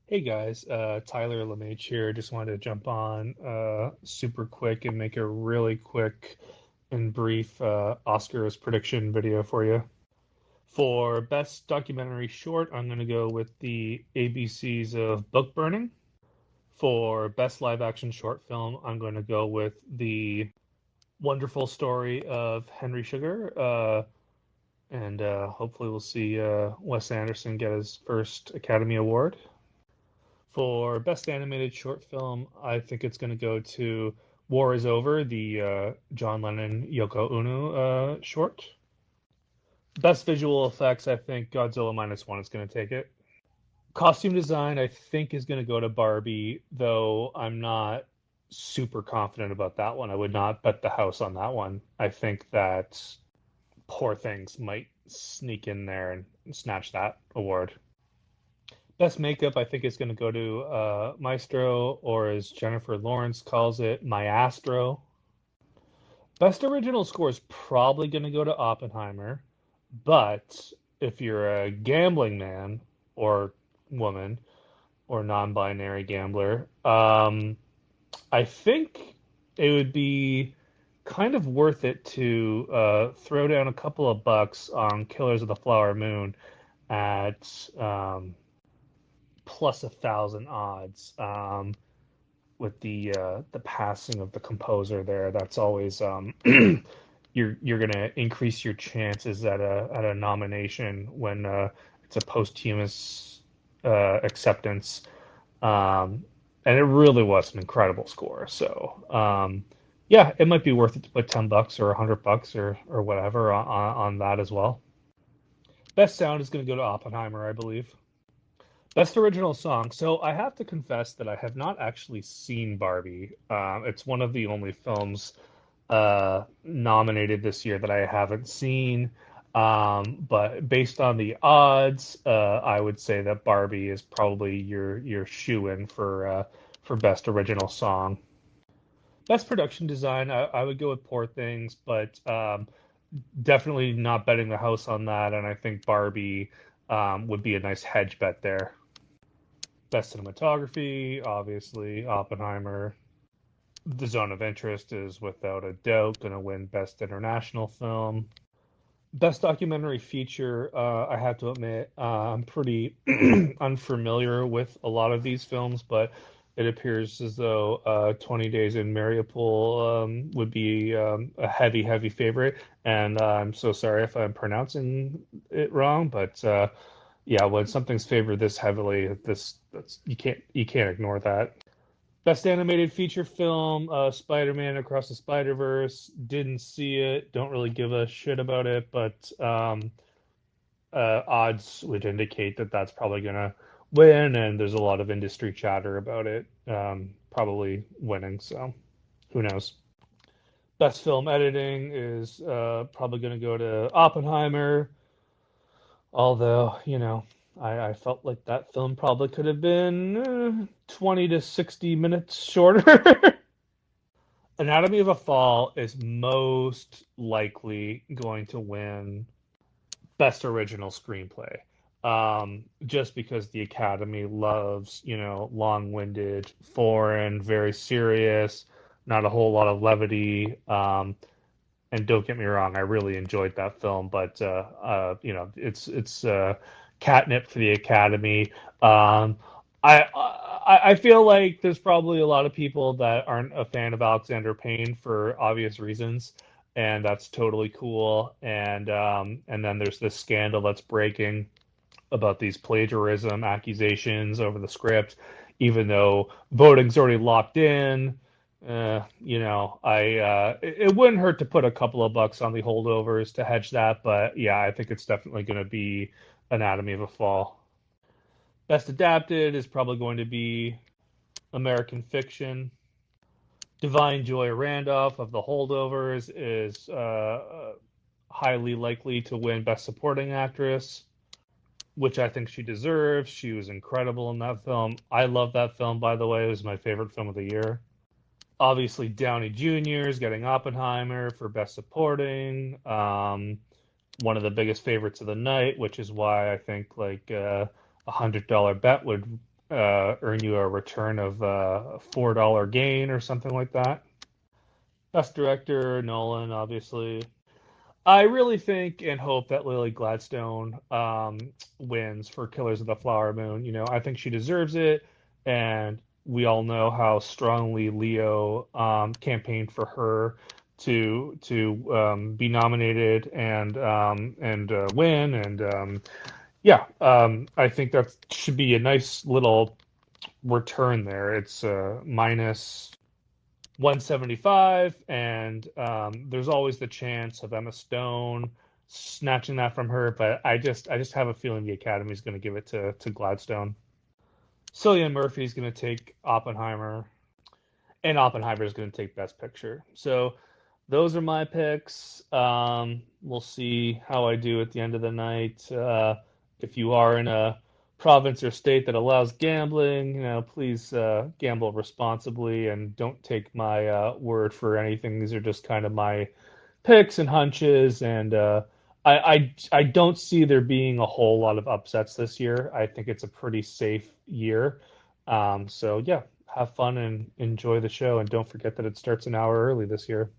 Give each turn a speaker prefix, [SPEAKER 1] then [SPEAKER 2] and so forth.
[SPEAKER 1] Hey guys, Tyler Lemaich here. Just wanted to jump on super quick and make a really quick and brief Oscars prediction video for you. For Best Documentary Short, I'm going to go with the ABCs of Book Burning. For Best Live Action Short Film, I'm going to go with the wonderful story of Henry Sugar. And hopefully we'll see Wes Anderson get his first Academy Award. For Best Animated Short Film, I think it's going to go to War is Over, the John Lennon Yoko Ono short. Best Visual Effects, I think Godzilla Minus One is going to take it. Costume design, I think, is going to go to Barbie, though I'm not super confident about that one. I would not bet the house on that one. I think that Poor Things might sneak in there and snatch that award. Best makeup, I think, is going to go to Maestro, or as Jennifer Lawrence calls it, Maestro. Best original score is probably going to go to Oppenheimer, but if you're a gambling man or woman or non-binary gambler, I think it would be kind of worth it to throw down a couple of bucks on Killers of the Flower Moon at plus 1,000 odds. With the passing of the composer there, that's always you're gonna increase your chances at a nomination when it's a posthumous acceptance. And it really was an incredible score. So yeah, it might be worth it to put $10 or $100 or whatever on that as well. Best sound is going to go to Oppenheimer, I believe. Best original song. So I have to confess that I have not actually seen Barbie. It's one of the only films nominated this year that I haven't seen. But based on the odds, I would say that Barbie is probably your shoe-in for best original song. Best production design, I would go with Poor Things, but definitely not betting the house on that. And I think Barbie would be a nice hedge bet there. Best cinematography, obviously, Oppenheimer. The Zone of Interest is without a doubt going to win Best International Film. Best Documentary Feature, I have to admit, I'm pretty unfamiliar with a lot of these films, but it appears as though 20 Days in Mariupol would be a heavy, heavy favorite. And I'm so sorry if I'm pronouncing it wrong, but yeah, when something's favored this heavily, you can't ignore that. Best animated feature film, Spider-Man Across the Spider-Verse. Didn't see it. Don't really give a shit about it, but odds would indicate that that's probably gonna win, and there's a lot of industry chatter about it probably winning. So who knows? Best film editing is probably gonna go to Oppenheimer. Although, I felt like that film probably could have been 20 to 60 minutes shorter. Anatomy of a Fall is most likely going to win Best Original Screenplay. Just because the Academy loves, long-winded, foreign, very serious, not a whole lot of levity. And don't get me wrong, I really enjoyed that film, but it's catnip for the Academy. I feel like there's probably a lot of people that aren't a fan of Alexander Payne for obvious reasons, and that's totally cool. And then there's this scandal that's breaking about these plagiarism accusations over the script, even though voting's already locked in. It wouldn't hurt to put a couple of bucks on the holdovers to hedge that, but yeah, I think it's definitely going to be Anatomy of a Fall. Best adapted is probably going to be American Fiction. Divine Joy Randolph of the holdovers is highly likely to win Best Supporting Actress, which I think she deserves. She was incredible in that film. I love that film, by the way. It was my favorite film of the year. Obviously, Downey Jr. is getting Oppenheimer for Best Supporting. One of the biggest favorites of the night, which is why I think like $100 bet would earn you a return of a $4 gain or something like that. Best director, Nolan, obviously. I really think and hope that Lily Gladstone wins for Killers of the Flower Moon. I think she deserves it, and we all know how strongly Leo campaigned for her to be nominated and win. And yeah, I think that should be a nice little return there. It's minus 175, and there's always the chance of Emma Stone snatching that from her, but I just have a feeling the Academy is going to give it to Gladstone. Cillian Murphy is going to take Oppenheimer, and Oppenheimer is going to take Best Picture. So those are my picks. We'll see how I do at the end of the night. If you are in a province or state that allows gambling, please gamble responsibly and don't take my word for anything. These are just kind of my picks and hunches, and I don't see there being a whole lot of upsets this year. I think it's a pretty safe year. So yeah, have fun and enjoy the show, and don't forget that it starts an hour early this year.